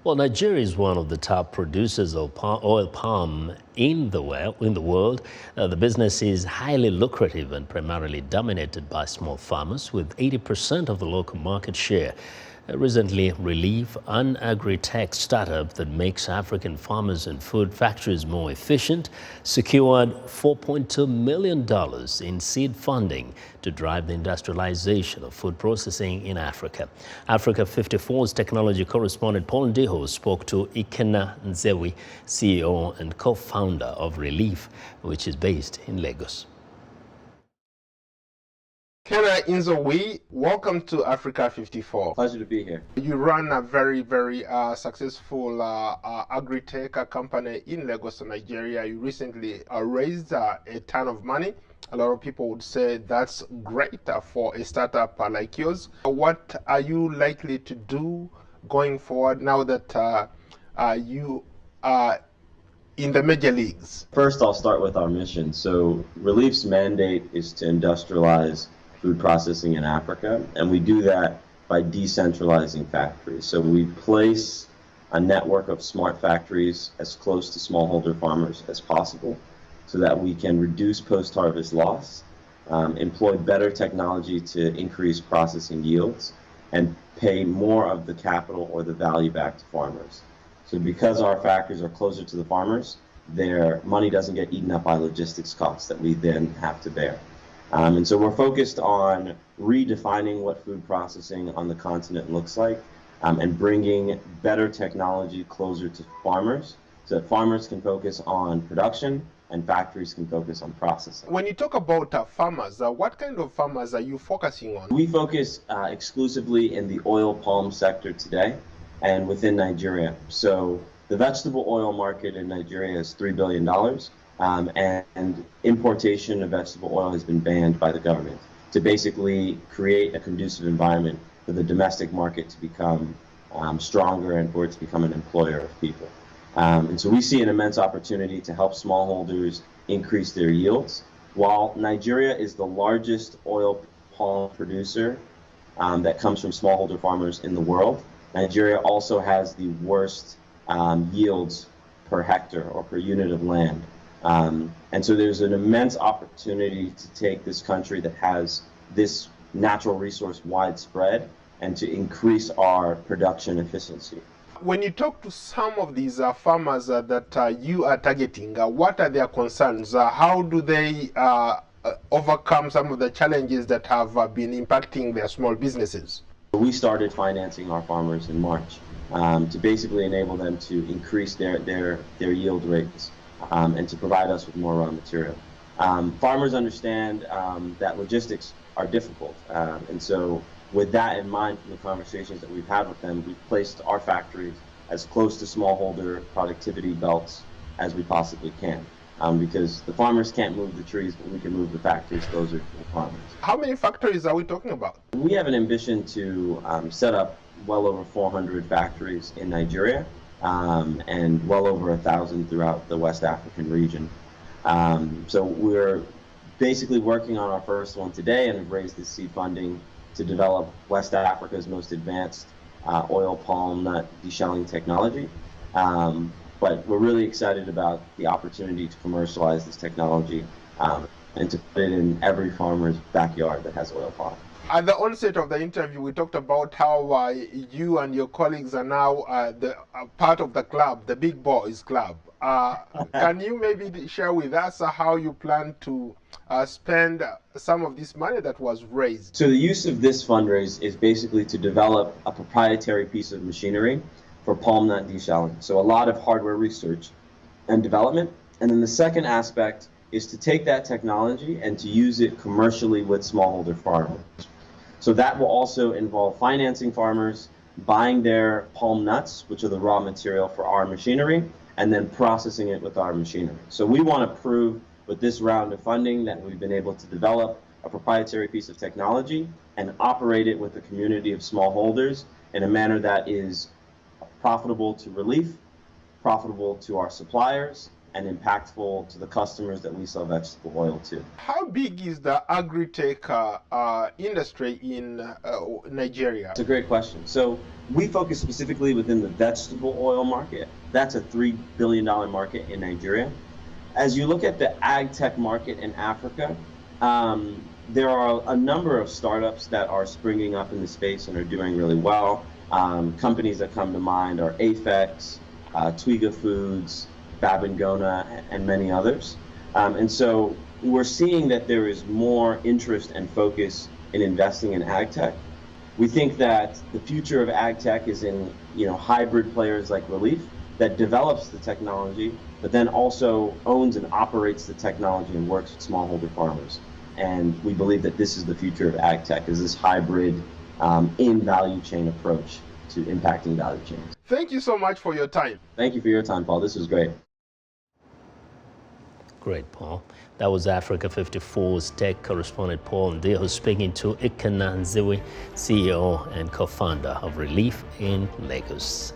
Well, Nigeria is one of the top producers of oil palm in the world. The business is highly lucrative and primarily dominated by small farmers, with 80% of the local market share. Recently, Releaf, an Agritech startup that makes African farmers and food factories more efficient, secured $4.2 million in seed funding to drive the industrialization of food processing in Africa. Africa 54's Technology Correspondent Paul Ndiho spoke to Ikenna Nzewi, CEO and co-founder of Releaf, which is based in Lagos. Ikenna Nzewi, welcome to Africa 54. Pleasure to be here. You run a very successful Agritech company in Lagos, Nigeria. You recently raised a ton of money. A lot of people would say that's great for a startup like yours. What are you likely to do going forward now that you are in the major leagues? First, I'll start with our mission. So Releaf's mandate is to industrialize food processing in Africa, and we do that by decentralizing factories. So we place a network of smart factories as close to smallholder farmers as possible so that we can reduce post-harvest loss, employ better technology to increase processing yields, and pay more of the capital or the value back to farmers. So because our factories are closer to the farmers, their money doesn't get eaten up by logistics costs that we then have to bear. And so we're focused on redefining what food processing on the continent looks like, and bringing better technology closer to farmers so that farmers can focus on production and factories can focus on processing. When you talk about farmers, what kind of farmers are you focusing on? We focus exclusively in the oil palm sector today and within Nigeria. So the vegetable oil market in Nigeria is $3 billion. And importation of vegetable oil has been banned by the government to basically create a conducive environment for the domestic market to become stronger and for it to become an employer of people. And so we see an immense opportunity to help smallholders increase their yields. While Nigeria is the largest oil palm producer that comes from smallholder farmers in the world, Nigeria also has the worst yields per hectare or per unit of land. And so there's an immense opportunity to take this country that has this natural resource widespread and to increase our production efficiency. When you talk to some of these farmers that you are targeting, what are their concerns? How do they overcome some of the challenges that have been impacting their small businesses? We started financing our farmers in March to basically enable them to increase their yield rates. And to provide us with more raw material. Farmers understand that logistics are difficult, and so with that in mind, from the conversations that we've had with them, we've placed our factories as close to smallholder productivity belts as we possibly can, because the farmers can't move the trees, but we can move the factories closer to the farmers. How many factories are we talking about? We have an ambition to set up well over 400 factories in Nigeria. And well over 1,000 throughout the West African region. So we're basically working on our first one today and have raised this seed funding to develop West Africa's most advanced oil palm nut deshelling technology. But we're really excited about the opportunity to commercialize this technology and to put it in every farmer's backyard that has oil palm. At the onset of the interview, we talked about how you and your colleagues are now part of the club, the Big Boys Club. Can you maybe share with us how you plan to spend some of this money that was raised? So the use of this fundraise is basically to develop a proprietary piece of machinery for palm nut deshelling. So a lot of hardware research and development. And then the second aspect is to take that technology and to use it commercially with smallholder farmers. So that will also involve financing farmers, buying their palm nuts, which are the raw material for our machinery, and then processing it with our machinery. So we want to prove with this round of funding that we've been able to develop a proprietary piece of technology and operate it with a community of smallholders in a manner that is profitable to Releaf, profitable to our suppliers, and impactful to the customers that we sell vegetable oil to. How big is the Agritech industry in Nigeria? It's a great question. So we focus specifically within the vegetable oil market. That's a $3 billion market in Nigeria. As you look at the ag tech market in Africa, there are a number of startups that are springing up in the space and are doing really well. Companies that come to mind are Afex, Twiga Foods, Babangona, and many others. And so we're seeing that there is more interest and focus in investing in ag tech. We think that the future of ag tech is in hybrid players like Releaf that develops the technology, but then also owns and operates the technology and works with smallholder farmers. And we believe that this is the future of ag tech, is this hybrid in value chain approach to impacting value chains. Thank you so much for your time. Thank you for your time, Paul. This was great. Great, Paul. That was Africa 54's tech correspondent Paul Ndiho speaking to Ikenna Nzewi, CEO and co-founder of Releaf in Lagos.